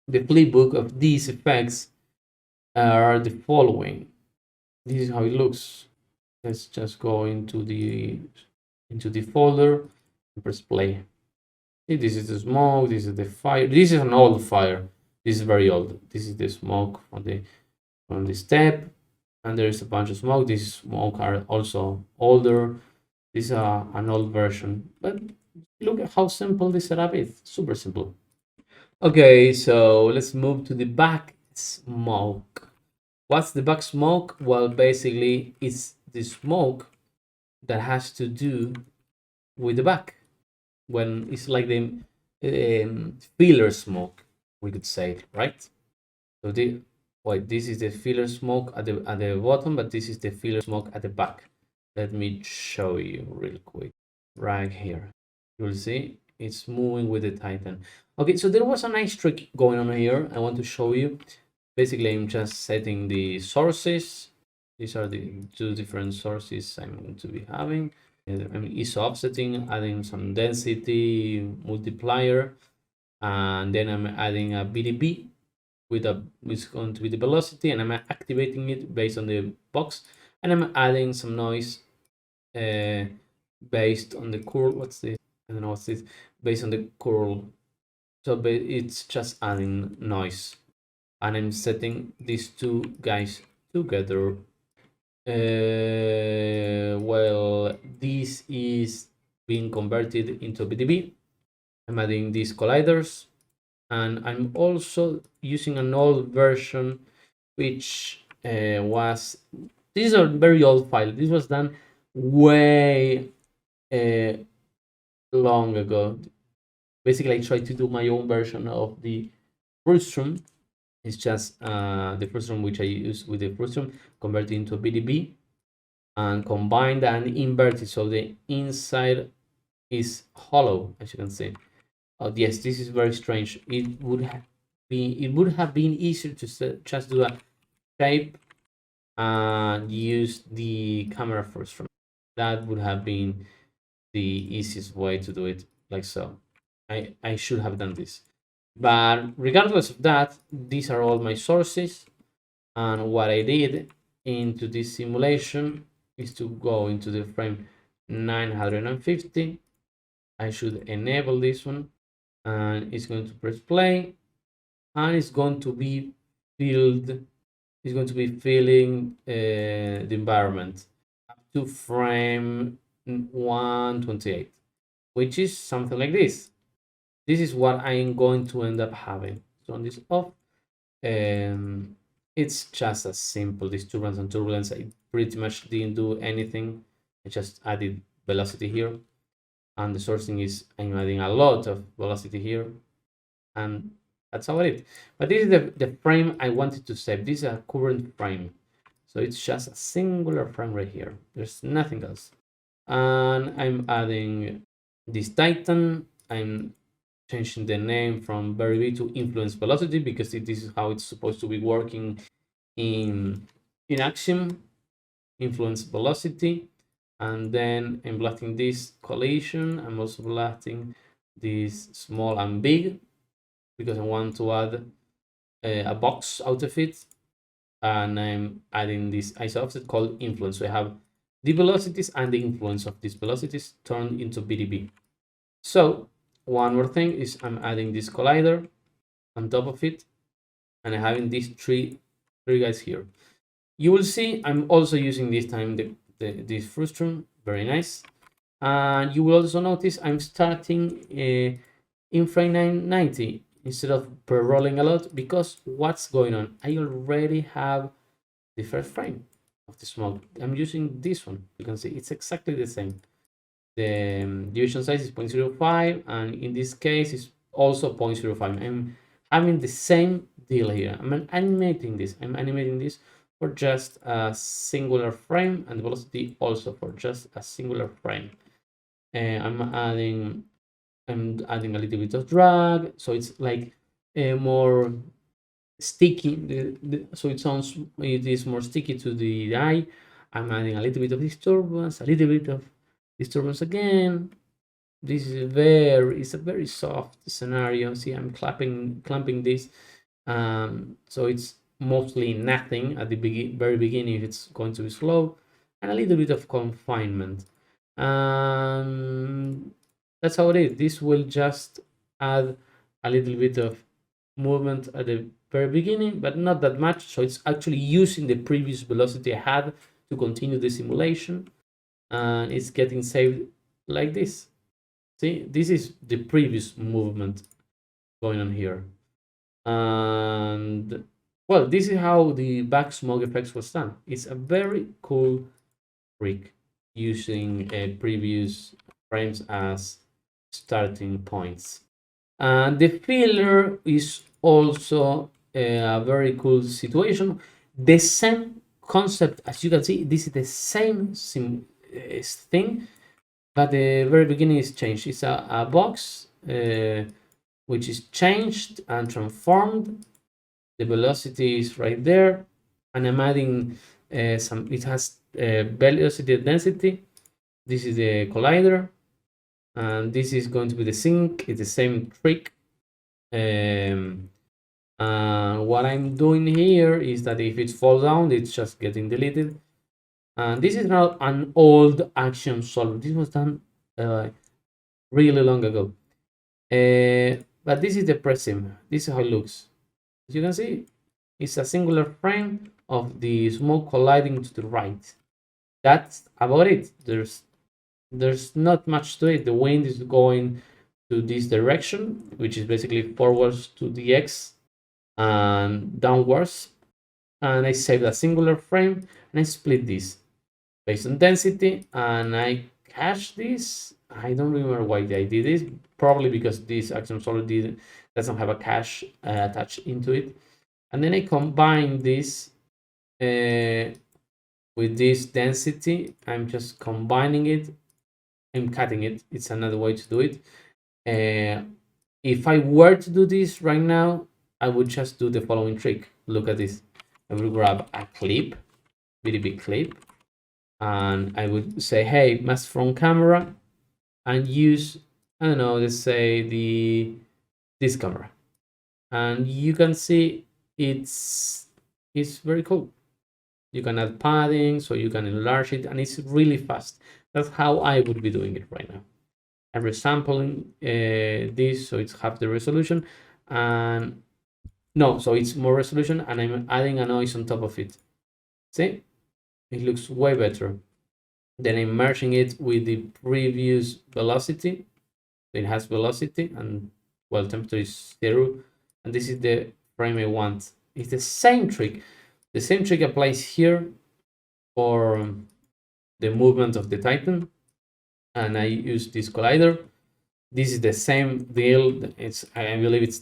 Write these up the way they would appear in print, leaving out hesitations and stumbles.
the playbook of these effects are the following. This is how it looks. Let's just go into the folder and press play. See, this is the smoke, this is the fire. This is an old fire. This is very old. This is the smoke from the step, and there is a bunch of smoke. This smoke are also older. This is an old version, but look at how simple this setup is. Super simple. Okay, so let's move to the back smoke. What's the back smoke? Well, basically, it's the smoke that has to do with the back. When it's like the filler smoke, we could say, right? So this is the filler smoke at the bottom, but this is the filler smoke at the back. Let me show you real quick. Right here, you'll see it's moving with the Titan. Okay, so there was a nice trick going on here. I want to show you. Basically, I'm just setting the sources. These are the two different sources I'm going to be having. I'm ISO offsetting, adding some density multiplier, and then I'm adding a BDB with it's going to be the velocity, and I'm activating it based on the box, and I'm adding some noise based on the curl. What's this? I don't know what's this. Based on the curl, so it's just adding noise, and I'm setting these two guys together. Well, this is being converted into BDB. I'm adding these colliders, and I'm also using an old version, which was, this is a very old file. This was done way long ago. Basically, I tried to do my own version of the frustum. It's just the frustum which I use with the frustum converted into a BDB and combined and inverted, so the inside is hollow, as you can see. Oh yes, this is very strange. It would have been easier to just do a shape and use the camera frustum. That would have been the easiest way to do it, like so. I should have done this. But regardless of that, these are all my sources. And what I did into this simulation is to go into the frame 950. I should enable this one, and it's going to press play, and it's going to be filled. It's going to be filling the environment up to frame 128, which is something like this. This is what I'm going to end up having. Turn this off. It's just a simple disturbance and turbulence. I pretty much didn't do anything. I just added velocity here, and the sourcing is I'm adding a lot of velocity here, and that's about it. But this is the frame I wanted to save. This is a current frame, so it's just a singular frame right here. There's nothing else. And I'm adding this Titan. I'm changing the name from variable to influence velocity because this is how it's supposed to be working in Axiom, influence velocity. And then I'm blatting this collision. I'm also blatting this small and big because I want to add a box out of it. And I'm adding this ISO offset called influence. So I have the velocities and the influence of these velocities turned into BDB. So one more thing is I'm adding this collider on top of it, and I'm having these three guys here. You will see I'm also using this time this frustum, very nice. And you will also notice I'm starting in frame 990 instead of per-rolling a lot, because what's going on? I already have the first frame of the smoke. I'm using this one. You can see it's exactly the same. The division size is 0.05, and in this case it's also 0.05. I'm having the same deal here. I'm animating this for just a singular frame, and the velocity also for just a singular frame. I'm adding a little bit of drag, so it's like a more sticky. So it is more sticky to the eye. I'm adding a little bit of disturbance, a little bit of disturbance again. This is it's a very soft scenario. See, I'm clamping this So it's mostly nothing at the very beginning if it's going to be slow, and a little bit of confinement. That's how it is. This will just add a little bit of movement at the very beginning, but not that much. So it's actually using the previous velocity I had to continue the simulation, and it's getting saved like this. See, this is the previous movement going on here. And well, this is how the back smoke effects was done. It's a very cool trick using previous frames as starting points. And the filler is also a very cool situation. The same concept, as you can see, this is the same thing, but the very beginning is changed. It's a box which is changed and transformed. The velocity is right there, and I'm adding some. It has velocity density. This is the collider, and this is going to be the sink. It's the same trick. What I'm doing here is that if it falls down, it's just getting deleted. And this is now an old Axiom solver. This was done really long ago. But this is the prism. This is how it looks. As you can see, it's a singular frame of the smoke colliding to the right. That's about it. There's not much to it. The wind is going to this direction, which is basically forwards to the X and downwards. And I saved a singular frame and I split this based on density, and I cache this. I don't remember why I did this. Probably because this Axiom solver doesn't have a cache attached into it. And then I combine this with this density. I'm just combining it. I'm cutting it. It's another way to do it. If I were to do this right now, I would just do the following trick. Look at this. I will grab a clip, very big clip, and I would say, hey, mask from camera, and use, I don't know, let's say this camera. And you can see it's very cool. You can add padding, so you can enlarge it, and it's really fast. That's how I would be doing it right now. I'm resampling this, so it's half the resolution, and no, so it's more resolution, and I'm adding a noise on top of it. See, it looks way better. Then I'm merging it with the previous velocity. It has velocity, and well, temperature is 0, and this is the frame I want. It's the same trick. The same trick applies here for the movement of the Titan, and I use this collider. This is the same deal. I believe it's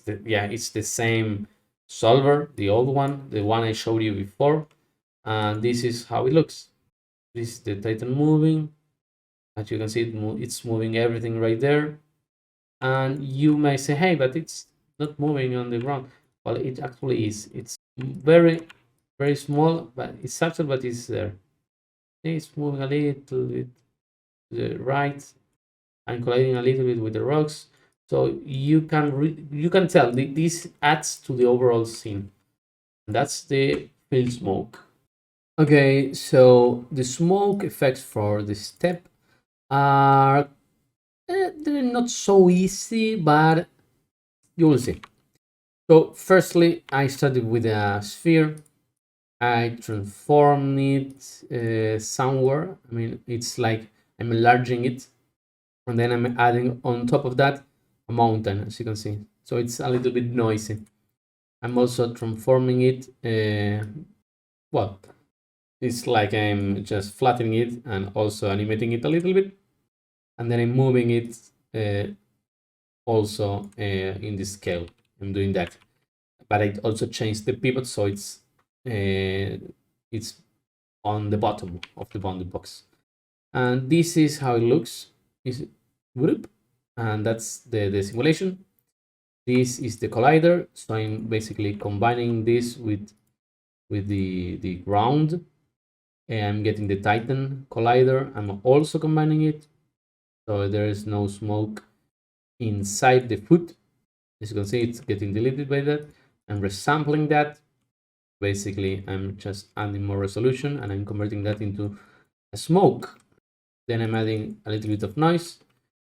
the same solver, the old one, the one I showed you before, and this is how it looks. This is the Titan moving. As you can see, it's moving everything right there. And you may say, hey, but it's not moving on the ground. Well, it actually is. It's very, very small, but it's subtle, but it's there. It's moving a little bit to the right and colliding a little bit with the rocks. So you can tell this adds to the overall scene. That's the field smoke. Okay, so the smoke effects for this step are they're not so easy, but you will see. So firstly, I started with a sphere. I transformed it somewhere. I mean, it's like I'm enlarging it, and then I'm adding on top of that a mountain, as you can see. So it's a little bit noisy. I'm also transforming it. Well, it's like I'm just flattening it and also animating it a little bit, and then I'm moving it also in this scale. I'm doing that, but I also changed the pivot, so it's on the bottom of the bounding box, and this is how it looks. Is whoop, and that's the simulation. This is the collider, so I'm basically combining this with the ground, and I'm getting the Titan collider. I'm also combining it, so there is no smoke inside the foot. As you can see, it's getting deleted by that. I'm resampling that. Basically, I'm just adding more resolution and I'm converting that into a smoke. Then I'm adding a little bit of noise,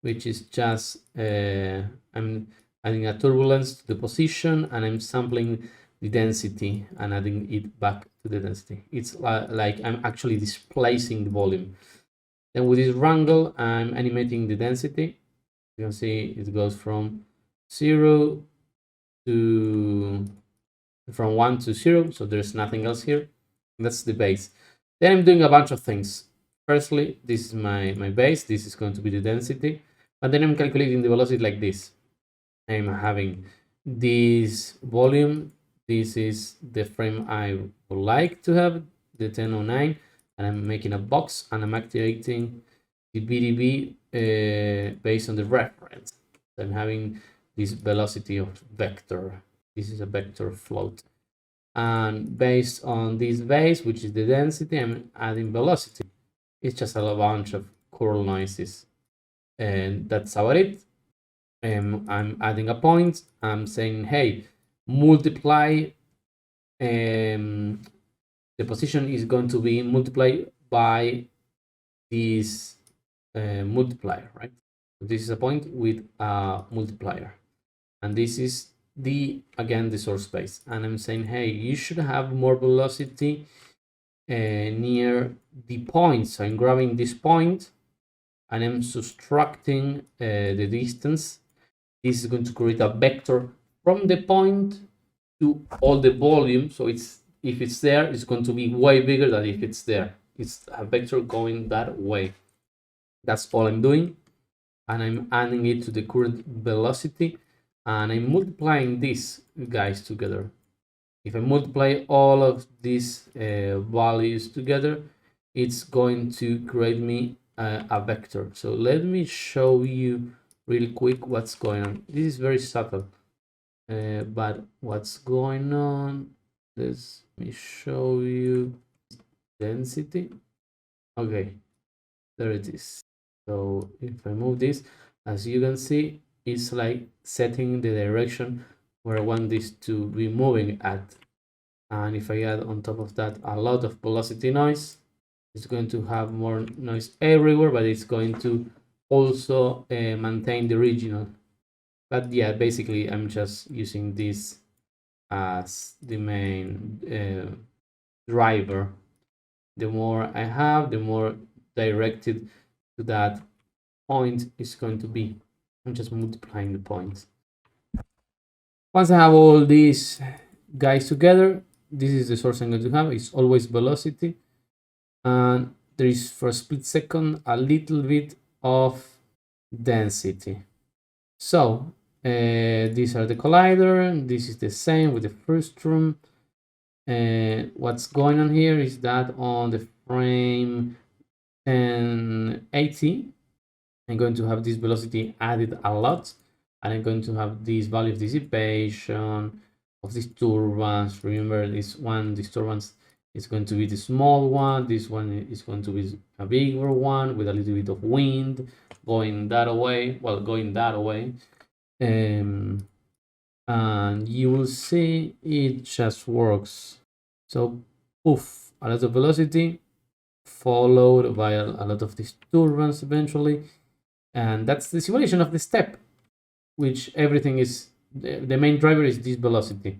which is just, I'm adding a turbulence to the position and I'm sampling the density and adding it back to the density. It's like I'm actually displacing the volume. Then with this wrangle, I'm animating the density. You can see it goes from 0 to, from 1 to 0, so there's nothing else here. That's the base. Then I'm doing a bunch of things. Firstly, this is my base. This is going to be the density. But then I'm calculating the velocity like this. I'm having this volume. This is the frame I would like to have, the 1009. And I'm making a box and I'm activating the BDB based on the reference. So I'm having this velocity of vector. This is a vector float. And based on this base, which is the density, I'm adding velocity. It's just a bunch of curl noises. And that's about it. I'm adding a point. I'm saying, hey, multiply. The position is going to be multiplied by this multiplier, right? This is a point with a multiplier. And this is again the source space. And I'm saying, hey, you should have more velocity near the point. So I'm grabbing this point and I'm subtracting the distance. This is going to create a vector from the point to all the volume. So it's, if it's there, it's going to be way bigger than if it's there. It's a vector going that way. That's all I'm doing. And I'm adding it to the current velocity. And I'm multiplying these guys together. If I multiply all of these values together, it's going to create me a vector. So let me show you really quick what's going on. This is very subtle, but what's going on, let me show you density. Okay, there it is. So if I move this, as you can see, it's like setting the direction where I want this to be moving at. And if I add on top of that a lot of velocity noise, it's going to have more noise everywhere, but it's going to also maintain the original. But yeah, basically I'm just using this as the main driver. The more I have, the more directed to that point is going to be. I'm just multiplying the points. Once I have all these guys together, this is the source I'm going to have. It's always velocity. And there is, for a split second, a little bit of density. So these are the collider. This is the same with the first room. What's going on here is that on the frame 1080, I'm going to have this velocity added a lot, and I'm going to have this value of dissipation of disturbance. Remember, this one disturbance is going to be the small one. This one is going to be a bigger one with a little bit of wind going that way. Well, going that way. And you will see it just works. So poof, a lot of velocity followed by a lot of disturbance eventually. And that's the simulation of the step, which everything is, the main driver is this velocity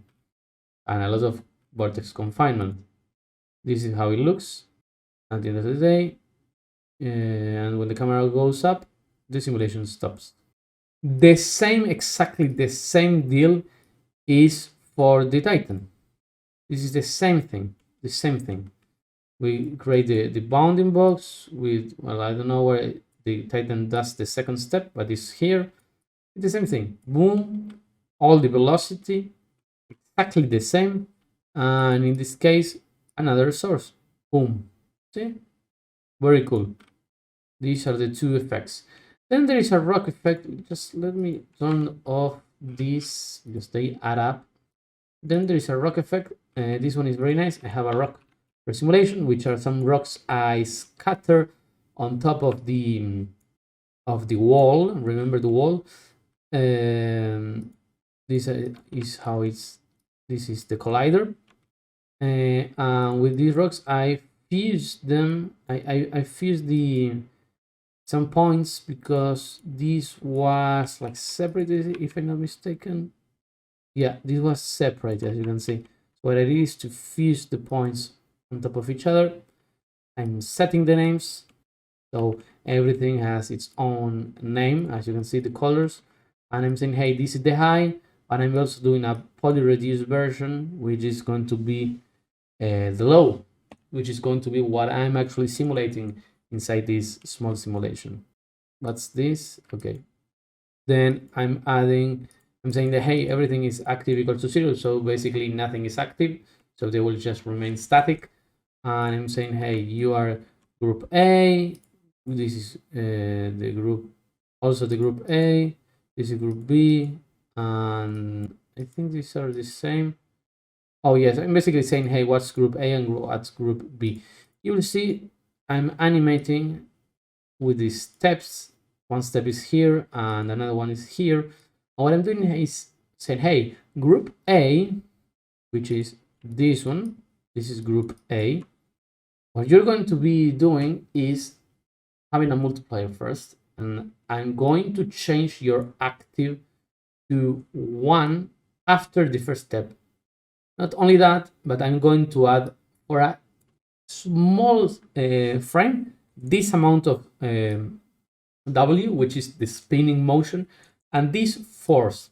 and a lot of vortex confinement. This is how it looks at the end of the day. And when the camera goes up, the simulation stops. The same, exactly the same deal is for the Titan. This is the same thing, the same thing. We create the bounding box with, well, I don't know where the Titan does the second step, but it's here. It's the same thing. Boom, all the velocity, exactly the same. And in this case, another source. Boom. See? Very cool. These are the two effects. Then there is a rock effect. Just let me turn off this because they add up. Then there is a rock effect. This one is very nice. I have a rock for simulation, which are some rocks I scatter on top of the wall. Remember the wall? This is how it's This is the collider. And with these rocks, I fused them. I fused some points because this was like separated, if I'm not mistaken. Yeah, this was separate, as you can see. So what I did is to fuse the points on top of each other. I'm setting the names, so everything has its own name, as you can see, the colors. And I'm saying, hey, this is the high, and I'm also doing a poly reduced version, which is going to be the low, which is going to be what I'm actually simulating inside this small simulation. What's this? Okay. Then I'm saying that, hey, everything is active equal to 0. So basically nothing is active. So they will just remain static. And I'm saying, hey, you are group A. This is the group, also the group A. This is group B. And I think these are the same. Oh, yes, I'm basically saying, hey, what's group A and what's group B. You will see I'm animating with these steps. One step is here and another one is here. And what I'm doing is saying, hey, group A, which is this one, this is group A. What you're going to be doing is having a multiplier first, and I'm going to change your active to 1 after the first step. Not only that, but I'm going to add for a small frame this amount of W, which is the spinning motion, and this force.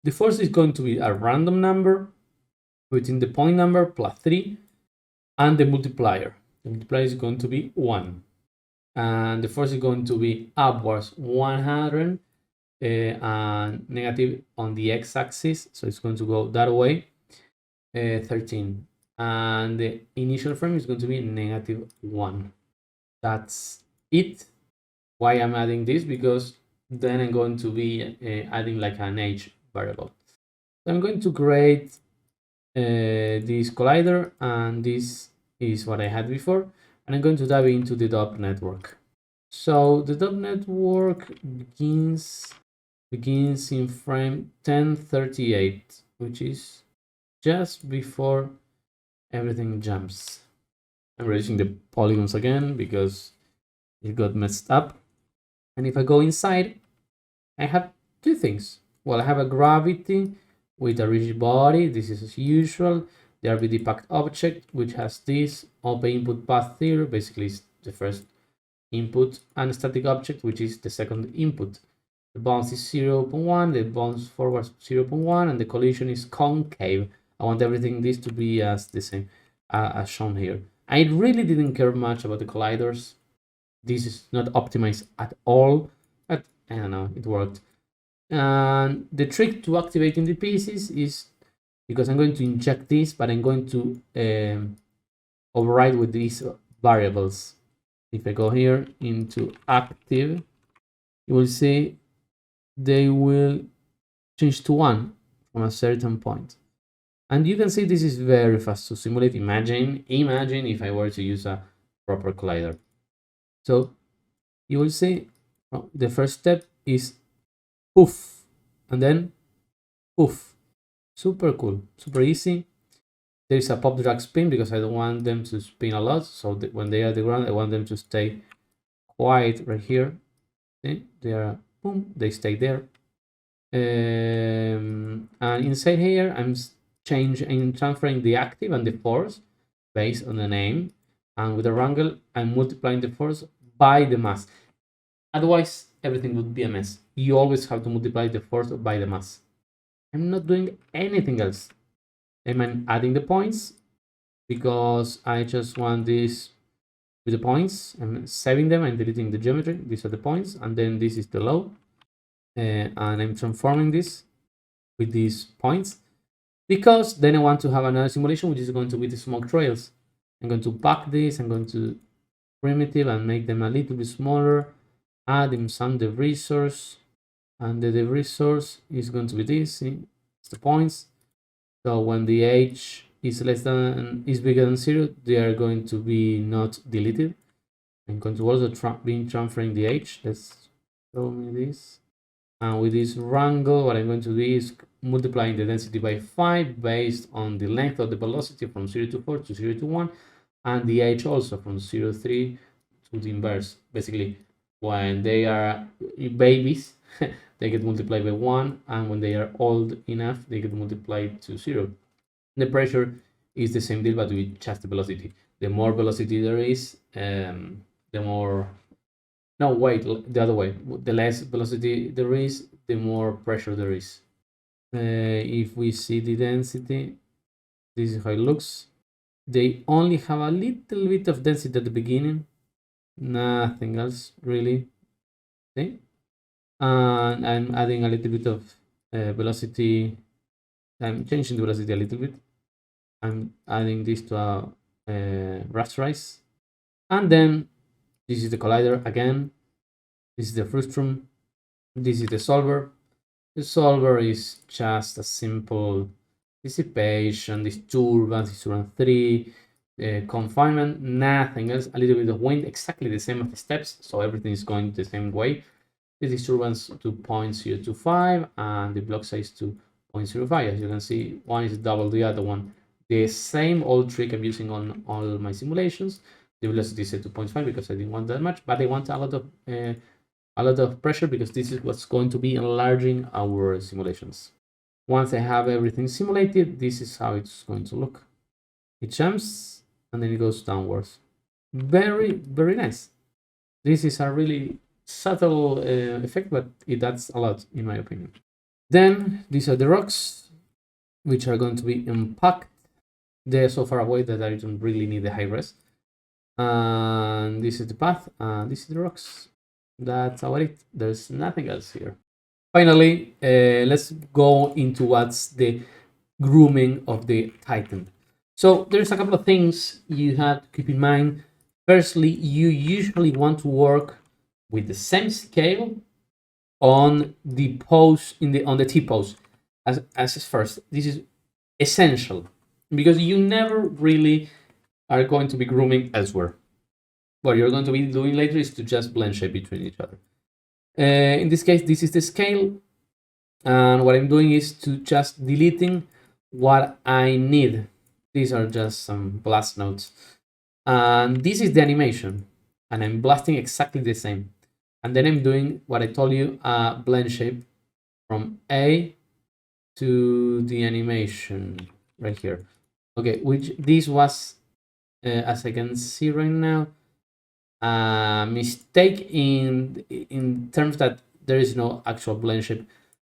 The force is going to be a random number within the point number plus 3 and the multiplier. The multiplier is going to be 1. And the force is going to be upwards 100 and negative on the x-axis. So it's going to go that way, 13. And the initial frame is going to be -1. That's it. Why I'm adding this? Because then I'm going to be adding like an age variable. So I'm going to create this collider, and this is what I had before. And I'm going to dive into the DOP network. So the DOP network begins in frame 1038, which is just before everything jumps. I'm reducing the polygons again because it got messed up. And if I go inside, I have two things. Well, I have a gravity with a rigid body. This is as usual. The RBD packed object, which has this OP input path here, basically is the first input, and a static object, which is the second input. The bounce is 0.1, the bounce forward is 0.1, and the collision is concave. I want everything this to be as the same as shown here. I really didn't care much about the colliders. This is not optimized at all, but I don't know, it worked. And the trick to activating the pieces is, because I'm going to inject this, but I'm going to override with these variables. If I go here into active, you will see they will change to 1 from a certain point. And you can see this is very fast to simulate. Imagine if I were to use a proper collider. So you will see the first step is poof, and then poof. Super cool, super easy. There is a pop drag spin because I don't want them to spin a lot. So when they are at the ground, I want them to stay quiet right here. See? They are, boom, they stay there. And inside here, I'm transferring the active and the force based on the name. And with the wrangle, I'm multiplying the force by the mass. Otherwise, everything would be a mess. You always have to multiply the force by the mass. I'm not doing anything else. I'm adding the points because I just want this with the points. I'm saving them and deleting the geometry. These are the points, and then this is the low. And I'm transforming this with these points because then I want to have another simulation, which is going to be the smoke trails. I'm going to back this. I'm going to primitive and make them a little bit smaller. Add in some debris source, and the debris source is going to be this. See? It's the points. So when the age is bigger than 0, they are going to be not deleted. I'm going to also be transferring the age. Let's show me this. And with this wrangle, what I'm going to do is multiplying the density by 5 based on the length of the velocity from 0 to 4 to 0 to 1, and the age also from 0 to 3 to the inverse. Basically, when they are babies, they get multiplied by 1, and when they are old enough, they get multiplied to 0. The pressure is the same deal, but with just the velocity. The more velocity there is, the more... No, wait, the other way. The less velocity there is, the more pressure there is. If we see the density, this is how it looks. They only have a little bit of density at the beginning, nothing else really. See? And I'm adding a little bit of velocity. I'm changing the velocity a little bit. I'm adding this to a rasterize. And then this is the collider again. This is the frustrum. This is the solver. The solver is just a simple dissipation, disturbance 3, confinement, nothing else, a little bit of wind, exactly the same as the steps, so everything is going the same way. The disturbance to 0.025 and the block size to 0.05. As you can see, one is double the other one. The same old trick I'm using on all my simulations. The velocity is set to 0.5 because I didn't want that much, but I want a lot of pressure because this is what's going to be enlarging our simulations. Once I have everything simulated, this is how it's going to look. It jumps and then it goes downwards. Very, very nice. This is a really subtle effect, but it adds a lot in my opinion. Then these are the rocks, which are going to be impacted. They're so far away that I don't really need the high res. And this is the path, and this is the rocks. That's about it. There's nothing else here. Finally, let's go into what's the grooming of the Titan. So there's a couple of things you have to keep in mind. Firstly, you usually want to work with the same scale on the pose on the T pose as first. This is essential because you never really are going to be grooming elsewhere. What you're going to be doing later is to just blend shape between each other. In this case, this is the scale, and what I'm doing is to just deleting what I need. These are just some blast notes, and this is the animation, and I'm blasting exactly the same. And then I'm doing what I told you, blend shape from A to the animation right here. Okay, which this was, as I can see right now, mistake in terms that there is no actual blend shape,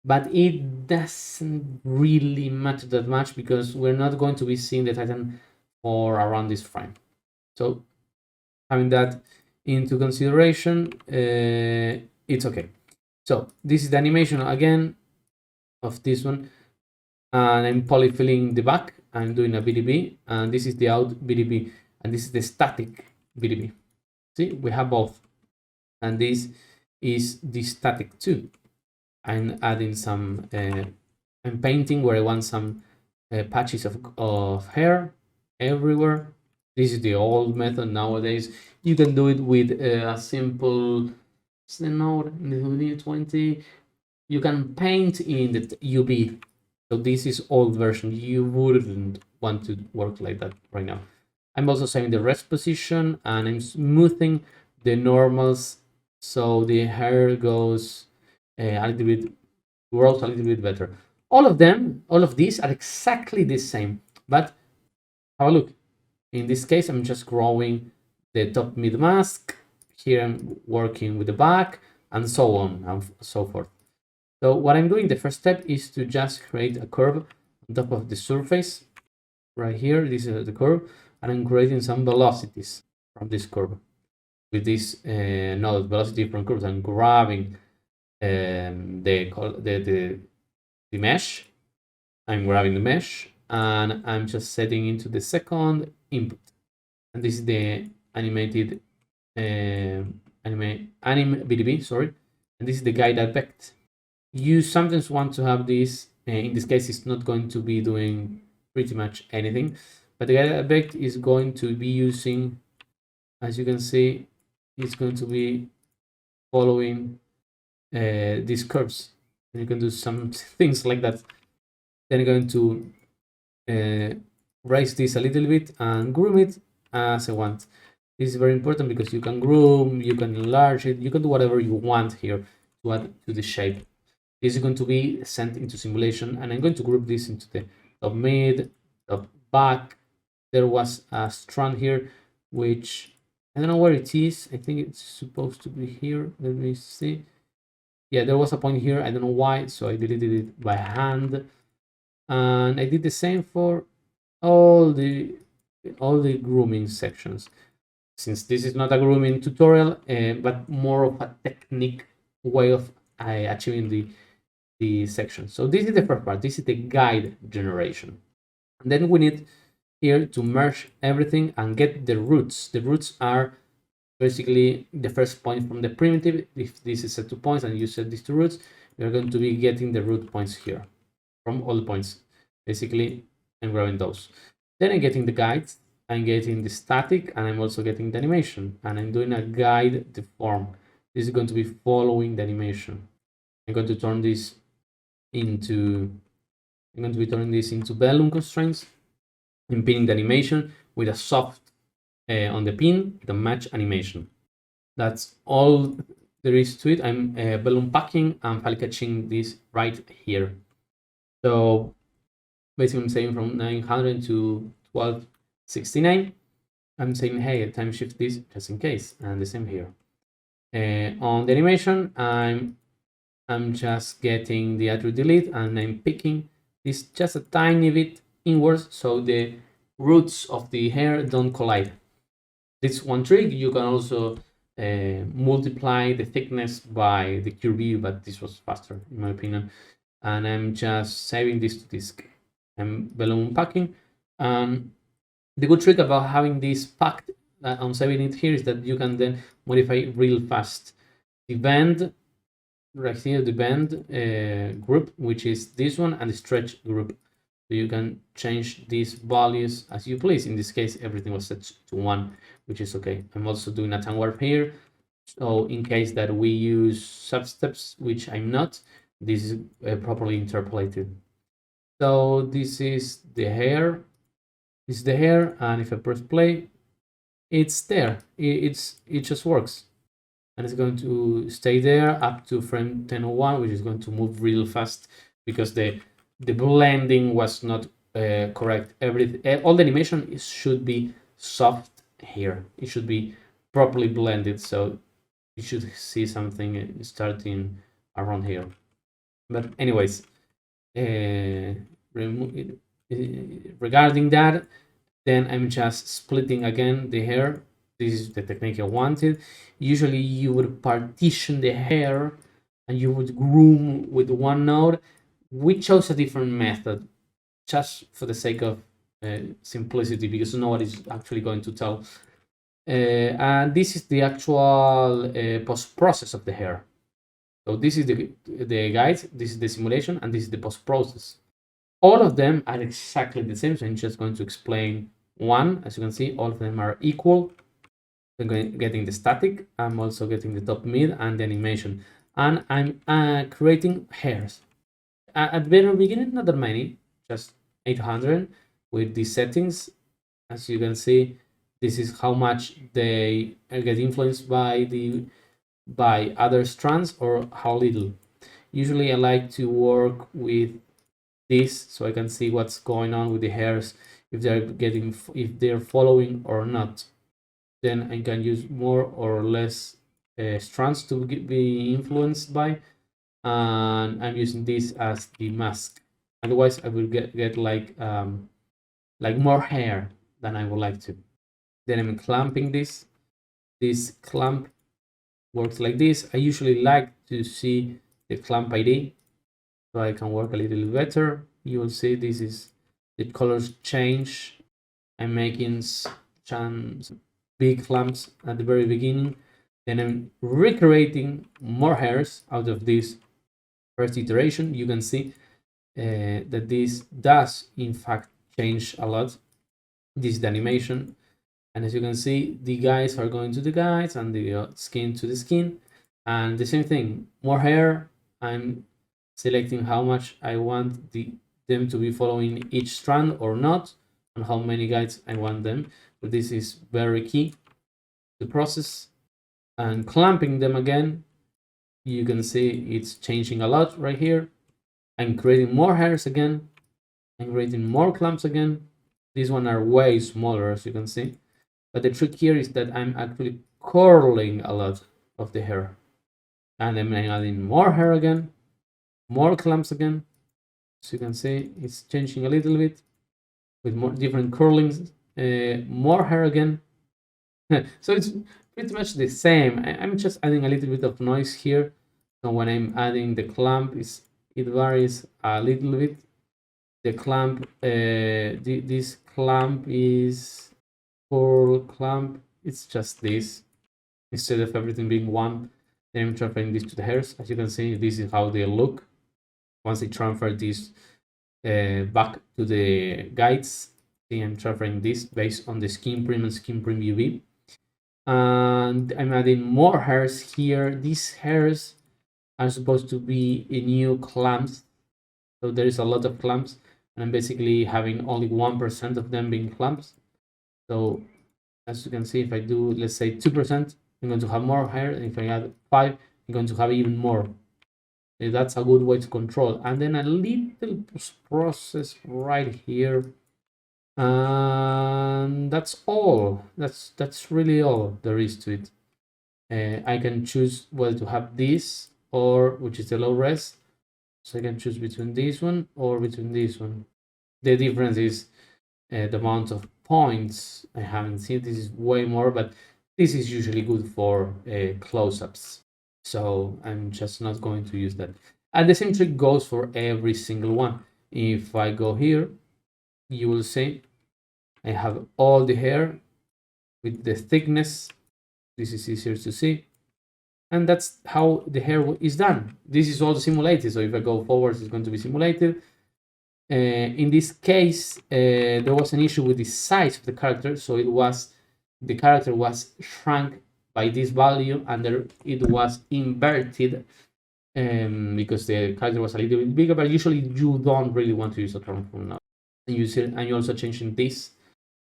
but it doesn't really matter that much because we're not going to be seeing the Titan for around this frame. So having that into consideration, it's okay. So this is the animation again of this one, and I'm polyfilling the back. I'm doing a BDB, and this is the out BDB, and this is the static BDB. See, we have both, and this is the static too. I'm adding some, I'm painting where I want some patches of hair everywhere. This is the old method nowadays. You can do it with a simple node in the Houdini 20. You can paint in the UV. So this is old version. You wouldn't want to work like that right now. I'm also saving the rest position, and I'm smoothing the normals so the hair goes a little bit, works a little bit better. All of these are exactly the same, but have a look. In this case, I'm just growing the top mid mask. Here I'm working with the back, and so on and so forth. So what I'm doing, the first step is to just create a curve on top of the surface. Right here, this is the curve, and I'm creating some velocities from this curve. With this node velocity from curves, I'm grabbing the mesh. I'm grabbing the mesh, and I'm just setting into the second input. And this is the animated anim BDB, sorry. And this is the guide effect. You sometimes want to have this. In this case, it's not going to be doing pretty much anything, but the guide effect is going to be using, as you can see, it's going to be following these curves. and you can do some things like that. Then I'm going to raise this a little bit and groom it as I want. This is very important because you can groom, you can enlarge it, you can do whatever you want here to add to the shape. This is going to be sent into simulation, and I'm going to group this into the top mid, top back. There was a strand here, which I don't know where it is. I think it's supposed to be here. Let me see. Yeah, there was a point here. I don't know why, so I deleted it by hand. And I did the same for all the grooming sections. Since this is not a grooming tutorial, but more of a technique way of achieving the section. So this is the first part. This is the guide generation. And then we need here to merge everything and get the roots. The roots are basically the first point from the primitive. If this is set to points and you set these to roots, you're going to be getting the root points here from all the points. Basically, I'm grabbing those. Then I'm getting the guides, I'm getting the static, and I'm also getting the animation. And I'm doing a guide deform. This is going to be following the animation. I'm going to turn this into balloon constraints, and pinning the animation with a soft on the pin, the match animation. That's all there is to it. I'm balloon packing and file catching this right here. So basically I'm saying from 900 to 1269. I'm saying, hey, time shift this just in case, and the same here. On the animation, I'm just getting the attribute delete, and I'm picking this just a tiny bit inwards so the roots of the hair don't collide. This one trick. You can also multiply the thickness by the QV, but this was faster in my opinion. And I'm just saving this to disk. I'm balloon packing. The good trick about having this packed on saving it here is that you can then modify real fast. The bend right here, the bend group, which is this one, and the stretch group. So you can change these values as you please. In this case, everything was set to 1, which is okay. I'm also doing a time warp here. So in case that we use substeps, which I'm not, this is properly interpolated. So this is the hair. This is the hair, and if I press play, it's there. It just works, and it's going to stay there up to frame 1001, which is going to move real fast because the blending was not correct. All the animation should be soft here. It should be properly blended, so you should see something starting around here. But anyways, regarding that, then I'm just splitting again the hair. This is the technique I wanted. Usually you would partition the hair and you would groom with one node. We chose a different method just for the sake of simplicity, because nobody's actually going to tell. And this is the actual post-process of the hair. So this is the guide, this is the simulation, and this is the post-process. All of them are exactly the same, so I'm just going to explain one. As you can see, all of them are equal. I'm getting the static, I'm also getting the top mid and the animation, and I'm creating hairs. At the very beginning, not that many, just 800 with these settings. As you can see, this is how much they get influenced by other strands or how little. Usually I like to work with this so I can see what's going on with the hairs, if they're following or not. Then I can use more or less strands to be influenced by, and I'm using this as the mask. Otherwise I will get like more hair than I would like to. Then I'm clamping this. This clamp works like this. I usually like to see the clamp ID so I can work a little better. You will see this is the colors change. I'm making some big clamps at the very beginning. Then I'm recreating more hairs out of this first iteration. You can see that this does in fact change a lot. This is the animation, and as you can see, the guys are going to the guys and the skin to the skin, and the same thing, more hair. I'm selecting how much I want them to be following each strand or not, and how many guides I want them. So this is very key, the process. And clamping them again, you can see it's changing a lot right here. I'm creating more hairs again. I'm creating more clamps again. These ones are way smaller, as you can see. But the trick here is that I'm actually curling a lot of the hair. And then I'm adding more hair again, more clamps again. As you can see, it's changing a little bit with more different curlings, more hair again. So it's pretty much the same. I'm just adding a little bit of noise here. So when I'm adding the clamp, it varies a little bit. The clamp, this clamp is curl clamp. It's just this. Instead of everything being one, then I'm transferring this to the hairs. As you can see, this is how they look. Once I transfer this back to the guides, see, I'm transferring this based on the skin prim and skin prim UV. And I'm adding more hairs here. These hairs are supposed to be a new clamps. So there is a lot of clamps, and I'm basically having only 1% of them being clamps. So as you can see, if I do, let's say 2%, I'm going to have more hair. And if I add 5, I'm going to have even more. That's a good way to control. And then a little process right here. And that's all. That's really all there is to it. I can choose whether to have this or which is the low res. So I can choose between this one or between this one. The difference is the amount of points. I haven't seen this is way more, but this is usually good for close-ups. So I'm just not going to use that. And the same trick goes for every single one. If I go here, you will see I have all the hair with the thickness. This is easier to see. And that's how the hair is done. This is all simulated. So if I go forward, it's going to be simulated. In this case, there was an issue with the size of the character. So the character was shrunk by this value, and it was inverted because the character was a little bit bigger. But usually you don't really want to use a transform now. And you also changing this.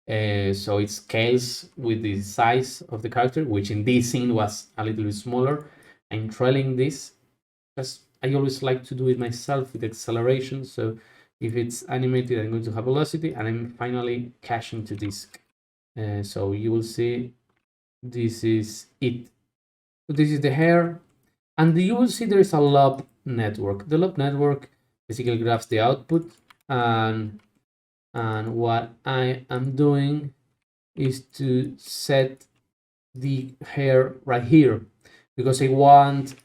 So it scales with the size of the character, which in this scene was a little bit smaller. I'm trailing this because I always like to do it myself with acceleration. So if it's animated, I'm going to have velocity, and I'm finally caching to disk. So you will see this is it. So this is the hair, and you will see there is a loop network. The loop network basically graphs the output, and what I am doing is to set the hair right here, because I want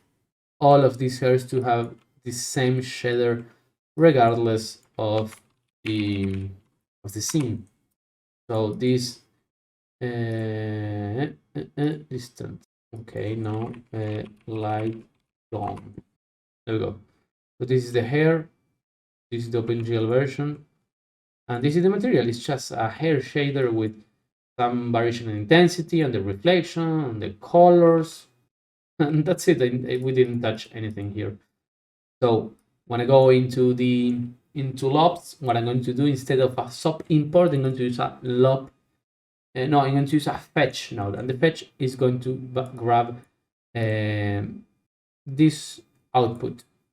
all of these hairs to have the same shader regardless of the scene. So this distant. Okay, no, light dawn. There we go. So this is the hair. This is the OpenGL version. And this is the material. It's just a hair shader with some variation in intensity and the reflection and the colors. And that's it. We didn't touch anything here. So when I go into lobs, what I'm going to do, instead of a sub import, I'm going to use a lob. I'm going to use a fetch node. And the fetch is going to grab this output.